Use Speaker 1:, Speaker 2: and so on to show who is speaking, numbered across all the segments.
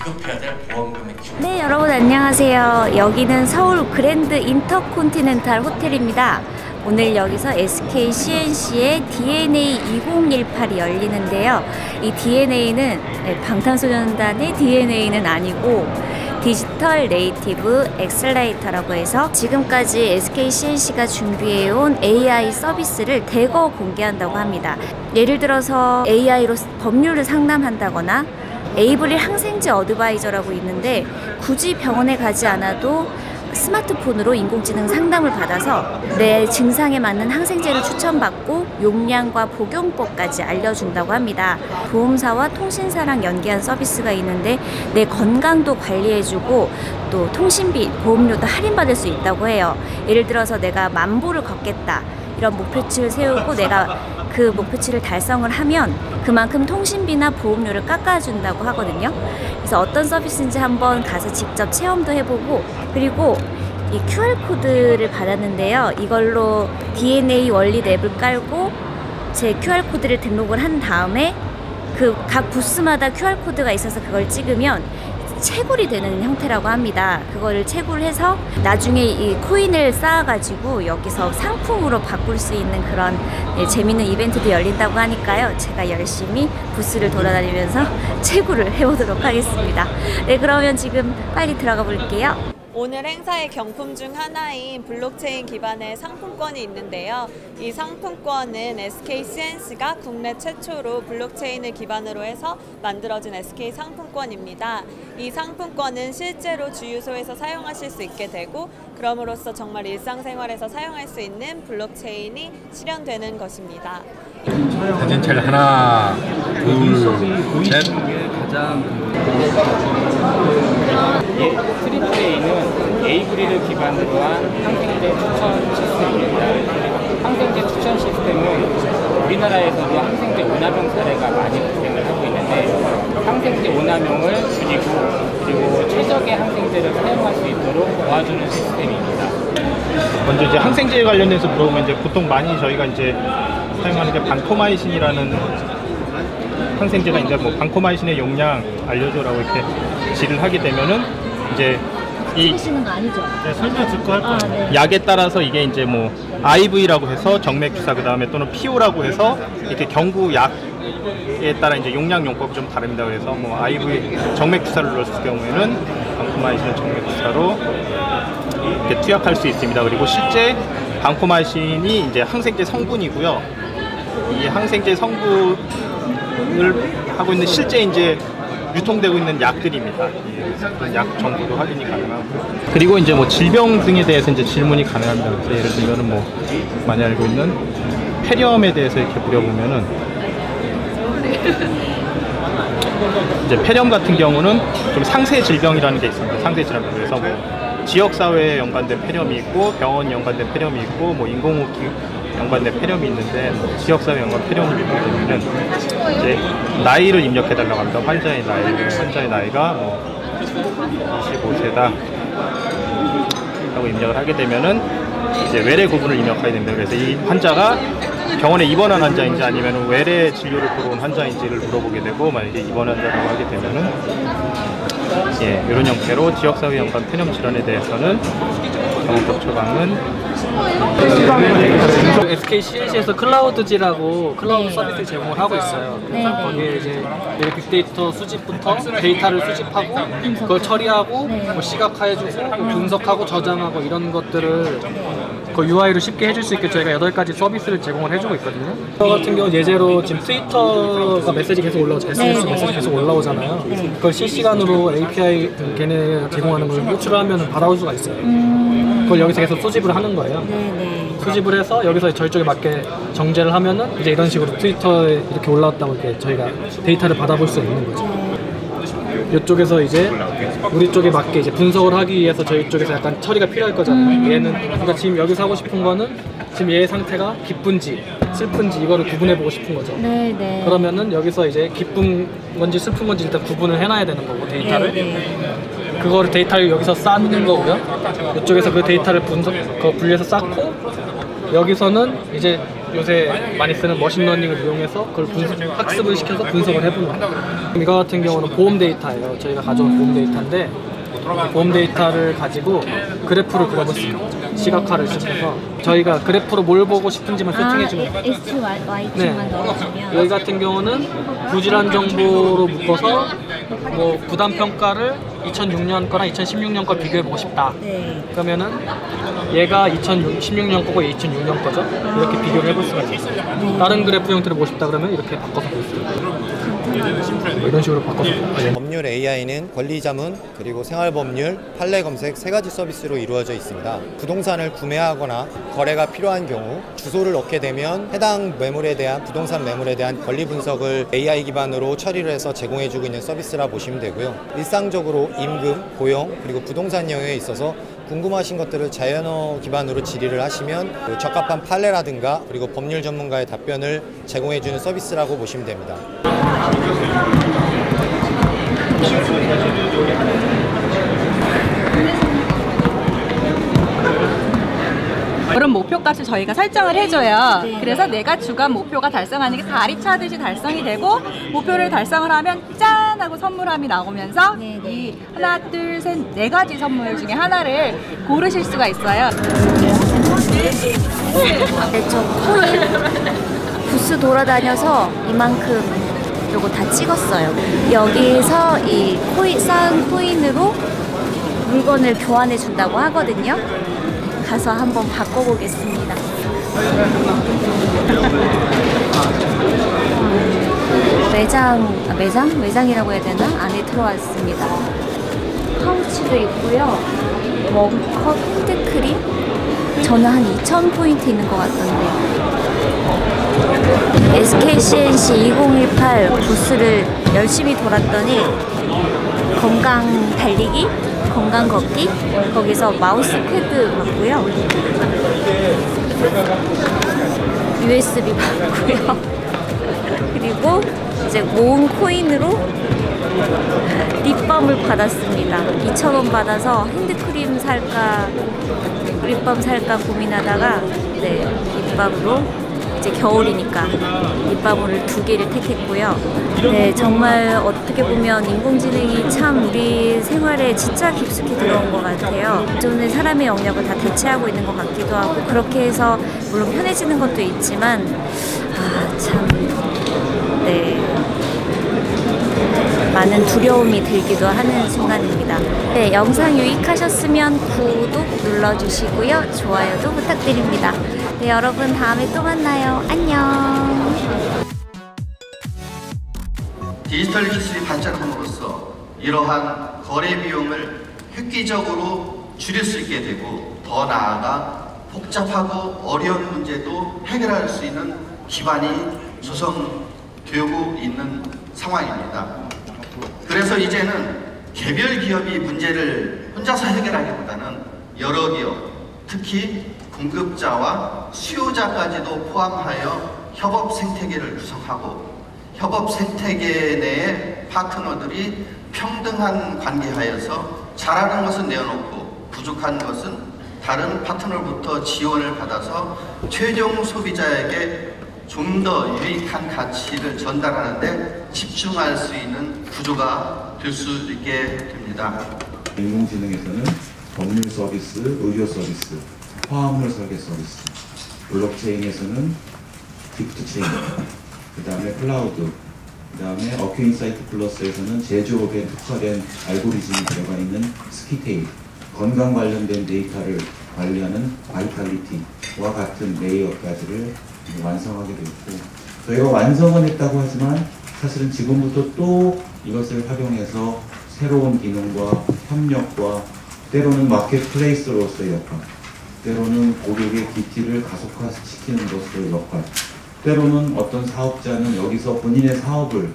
Speaker 1: 지급해야 될 보험 금액 중.
Speaker 2: 네, 여러분 안녕하세요. 여기는 서울 그랜드 인터콘티넨탈 호텔입니다. 오늘 여기서 SK CNC의 DNA 2018이 열리는데요. 이 DNA는 방탄소년단의 DNA는 아니고 디지털 네이티브 엑셀레이터라고 해서 지금까지 SK CNC가 준비해온 AI 서비스를 대거 공개한다고 합니다. 예를 들어서 AI로 법률을 상담한다거나 에이블릴 항생제 어드바이저라고 있는데 굳이 병원에 가지 않아도 스마트폰으로 인공지능 상담을 받아서 내 증상에 맞는 항생제를 추천받고 용량과 복용법까지 알려준다고 합니다. 보험사와 통신사랑 연계한 서비스가 있는데 내 건강도 관리해주고 또 통신비, 보험료도 할인받을 수 있다고 해요. 예를 들어서 내가 10,000보를 걷겠다 이런 목표치를 세우고 내가 그 목표치를 달성을 하면 그만큼 통신비나 보험료를 깎아준다고 하거든요. 그래서 어떤 서비스인지 한번 가서 직접 체험도 해보고, 그리고 이 QR코드를 받았는데요. 이걸로 DNA 원리 앱을 깔고 제 QR코드를 등록을 한 다음에 그 각 부스마다 QR코드가 있어서 그걸 찍으면 채굴이 되는 형태라고 합니다. 그거를 채굴해서 나중에 이 코인을 쌓아가지고 여기서 상품으로 바꿀 수 있는 그런 재밌는 이벤트도 열린다고 하니까요. 제가 열심히 부스를 돌아다니면서 채굴을 해보도록 하겠습니다. 네, 그러면 지금 빨리 들어가 볼게요.
Speaker 3: 오늘 행사의 경품 중 하나인 블록체인 기반의 상품권이 있는데요. 이 상품권은 SK CNC가 국내 최초로 블록체인을 기반으로 해서 만들어진 SK 상품권입니다. 이 상품권은 실제로 주유소에서 사용하실 수 있게 되고, 그럼으로써 정말 일상생활에서 사용할 수 있는 블록체인이 실현되는 것입니다.
Speaker 4: 사진체를 하나, 둘, 셋.
Speaker 5: 트리플 A는 에이브릴을 기반으로 한 항생제 추천 시스템입니다. 항생제 추천 시스템은 우리나라에서도 항생제 오남용 사례가 많이 발생을 하고 있는데, 항생제 오남용을 줄이고 그리고 최적의 항생제를 사용할 수 있도록 도와주는 시스템입니다.
Speaker 4: 먼저 이제 항생제에 관련해서 물어보면 이제 보통 많이 저희가 이제 사용하는 게 반코마이신이라는 항생제가 있는데, 뭐 반코마이신의 용량 알려줘라고 이렇게 질을 하게 되면은 이제 이
Speaker 2: 쓰시는 거 아니죠?
Speaker 4: 네, 설명 듣고 할 거예요.
Speaker 2: 네.
Speaker 4: 약에 따라서 이게 이제 뭐 IV라고 해서 정맥 주사, 그 다음에 또는 PO라고 해서 이렇게 경구 약에 따라 이제 용량 용법이 좀 다릅니다. 그래서 뭐 IV 정맥 주사를 넣었을 경우에는 반코마이신은 정맥 주사로 이렇게 투약할 수 있습니다. 그리고 실제 반코마이신이 이제 항생제 성분이고요. 이 항생제 성분을 하고 있는 실제 이제 유통되고 있는 약들입니다. 그런 약 정보도 확인이 가능하고, 그리고 이제 뭐 질병 등에 대해서 이제 질문이 가능합니다. 그래서 예를 들면은 뭐 많이 알고 있는 폐렴에 대해서 이렇게 물어보면은 이제 폐렴 같은 경우는 좀 상세 질병이라는 게 있습니다. 상세 질병. 그래서 뭐 지역사회에 연관된 폐렴이 있고 병원 연관된 폐렴이 있고 뭐 인공호흡기 연관된 폐렴이 있는데, 지역사회 연관 폐렴을 입게 되면은 이제 나이를 입력해달라고 합니다. 환자의 나이가 뭐 25세다 하고 입력을 하게 되면은 이제 외래 구분을 입력하게 됩니다. 그래서 이 환자가 병원에 입원한 환자인지 아니면 외래 진료를 보러 온 환자인지를 물어보게 되고, 만약에 입원 환자라고 하게 되면은 이런 형태로 지역사회 연관 폐렴 질환에 대해서는 병원법 처방은
Speaker 6: SK CNC에서 클라우드지라고 클라우드 서비스 제공을 하고 있어요. 거기에 이제 빅데이터 수집부터 데이터를 수집하고 그걸 처리하고 뭐 시각화해주고 뭐 분석하고 저장하고 이런 것들을 그 UI로 쉽게 해줄 수 있게 저희가 8가지 서비스를 제공을 해주고 있거든요. 저 같은 경우 예제로 지금 트위터가 메시지 계속 올라오죠. SNS 메시지 계속 올라오잖아요. 그걸 실시간으로 API 걔네 제공하는 걸 호출하면 받아올 수가 있어요. 그걸 여기서 계속 수집을 하는 거예요. 수집을 해서 여기서 저희 쪽에 맞게 정제를 하면은 이제 이런 식으로 트위터에 이렇게 올라왔다고 이렇게 저희가 데이터를 받아볼 수 있는 거죠. 이쪽에서 이제 우리 쪽에 맞게 이제 분석을 하기 위해서 저희 쪽에서 약간 처리가 필요할 거잖아요. 얘는 그러니까 지금 여기서 하고 싶은 거는 지금 얘의 상태가 기쁜지 슬픈지 이거를 구분해보고 싶은 거죠. 그러면은 여기서 이제 기쁜 건지 슬픈 건지 일단 구분을 해놔야 되는 거고 데이터를. 그거를 데이터를 여기서 쌓는 거고요. 이쪽에서 그 데이터를 분리해서 쌓고 여기서는 이제 요새 많이 쓰는 머신러닝을 이용해서 그걸 학습을 시켜서 분석을 해보는 거예요. 이거 같은 경우는 보험 데이터예요. 저희가 가져온 보험 데이터인데 보험 데이터를 가지고 그래프를 그려봤습니다. 시각화를 시켜서 저희가 그래프로 뭘 보고 싶은지만 세팅해주면 돼요.
Speaker 2: SYQ만 넣어주면
Speaker 6: 여기 같은 경우는 부질환 정보로 묶어서 뭐 부담 평가를 2006년 거랑 2016년 거 비교해보고 싶다.
Speaker 2: 네.
Speaker 6: 그러면은 얘가 2016년 거고 2006년 거죠. 이렇게 비교를 해볼 수가 있어요. 다른 그래프 형태를 보고 싶다 그러면 이렇게 바꿔서 볼 수 있어요. 뭐 이런 식으로 바꿔서.
Speaker 1: 법률 AI는 권리자문, 그리고 생활법률, 판례 검색 3가지 서비스로 이루어져 있습니다. 부동산을 구매하거나 거래가 필요한 경우 주소를 넣게 되면 해당 매물에 대한 부동산 매물에 대한 권리 분석을 AI 기반으로 처리를 해서 제공해주고 있는 서비스라 보시면 되고요. 일상적으로 임금, 고용, 그리고 부동산 영역에 있어서 궁금하신 것들을 자연어 기반으로 질의를 하시면 적합한 판례라든가 그리고 법률 전문가의 답변을 제공해주는 서비스라고 보시면 됩니다.
Speaker 7: 그런 목표값을 저희가 설정을 해줘요. 그래서 내가 주간 목표가 달성하는 게 다리 차듯이 달성이 되고 목표를 달성을 하면 짠 하고 선물함이 나오면서 이 하나, 둘, 셋, 4가지 선물 중에 하나를 고르실 수가 있어요.
Speaker 2: 저 코인 부스 돌아다녀서 이만큼 요거 다 찍었어요. 여기서 이 쌓은 코인으로 물건을 교환해 준다고 하거든요. 가서 한번 바꿔보겠습니다. 매장이라고 해야 되나? 안에 들어왔습니다. 파우치도 있고요. 웜컵 핸드크림? 저는 한 2,000포인트 있는 것 같던데. SKCNC 2018 부스를 열심히 돌았더니 건강 달리기, 건강 걷기, 거기서 마우스 패드 받고요. USB 받고요. 그리고 이제 모은 코인으로 립밤을 받았습니다. 2,000원 받아서 핸드크림 살까 립밤 살까 고민하다가 립밤으로 이제 겨울이니까 립밤을 2개를 택했고요. 네, 정말 어떻게 보면 인공지능이 참 우리 생활에 진짜 깊숙이 들어온 것 같아요. 기존의 사람의 영역을 다 대체하고 있는 것 같기도 하고, 그렇게 해서 물론 편해지는 것도 있지만 많은 두려움이 들기도 하는 순간입니다. 네, 영상 유익하셨으면 구독 눌러주시고요. 좋아요도 부탁드립니다. 네, 여러분 다음에 또 만나요. 안녕.
Speaker 8: 디지털 기술이 발전함으로써 이러한 거래 비용을 획기적으로 줄일 수 있게 되고, 더 나아가 복잡하고 어려운 문제도 해결할 수 있는 기반이 조성되고 있는 상황입니다. 그래서 이제는 개별 기업이 문제를 혼자서 해결하기보다는 여러 기업, 특히 공급자와 수요자까지도 포함하여 협업 생태계를 구성하고, 협업 생태계 내의 파트너들이 평등한 관계하여서 잘하는 것은 내어놓고 부족한 것은 다른 파트너로부터 지원을 받아서 최종 소비자에게 좀 더 유익한 가치를 전달하는 데 집중할 수 있는 구조가 될 수 있게 됩니다.
Speaker 9: 인공지능에서는 법률 서비스, 의료 서비스, 화합물 설계 서비스, 블록체인에서는 기프트 체인, 그 다음에 클라우드, 그 다음에 어큐인사이트 플러스에서는 제조업에 특화된 알고리즘이 들어가 있는 스키테일, 건강 관련된 데이터를 관리하는 바이탈리티와 같은 레이어까지를 완성하게 되었고, 저희가 완성은 했다고 하지만 사실은 지금부터 또 이것을 활용해서 새로운 기능과 협력과 때로는 마켓플레이스로서의 역할, 때로는 고객의 GT를 가속화시키는 것으로의 역할, 때로는 어떤 사업자는 여기서 본인의 사업을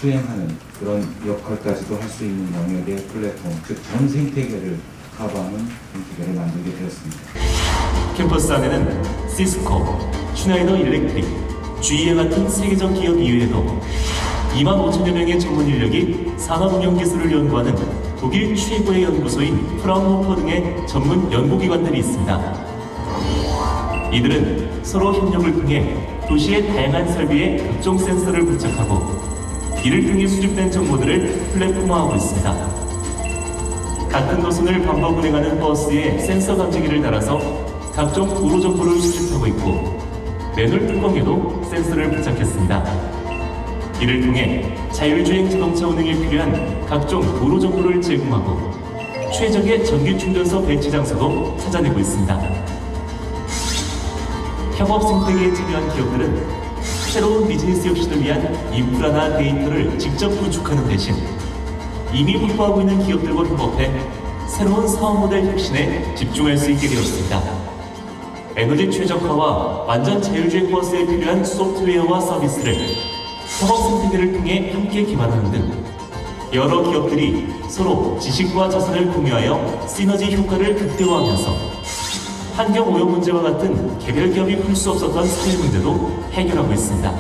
Speaker 9: 수행하는 그런 역할까지도 할 수 있는 영역의 플랫폼, 즉 전 생태계를 커버하는 생태계를 만들게 되었습니다.
Speaker 10: 캠퍼스 안에는 시스코, 슈나이더 일렉트릭, GE 같은 세계적 기업 이외에도 25,000여 명의 전문 인력이 산업운용기술을 연구하는 독일 최고의 연구소인 프라운호퍼 등의 전문 연구기관들이 있습니다. 이들은 서로 협력을 통해 도시의 다양한 설비에 각종 센서를 부착하고 이를 통해 수집된 정보들을 플랫폼화하고 있습니다. 같은 노선을 반복 운행하는 버스에 센서 감지기를 달아서 각종 도로 정보를 수집하고 있고 맨홀 뚜껑에도 센서를 부착했습니다. 이를 통해 자율주행 자동차 운행에 필요한 각종 도로 정보를 제공하고 최적의 전기 충전소 배치 장소도 찾아내고 있습니다. 협업 생태계에 참여한 기업들은 새로운 비즈니스 혁신을 위한 인프라나 데이터를 직접 구축하는 대신 이미 확보하고 있는 기업들과 협업해 새로운 사업 모델 혁신에 집중할 수 있게 되었습니다. 에너지 최적화와 완전 자율주행 버스에 필요한 소프트웨어와 서비스를 협업 생태계를 통해 함께 기반하는 등 여러 기업들이 서로 지식과 자산을 공유하여 시너지 효과를 극대화하면서 환경오염 문제와 같은 개별 기업이 풀 수 없었던 사회 문제도 해결하고 있습니다.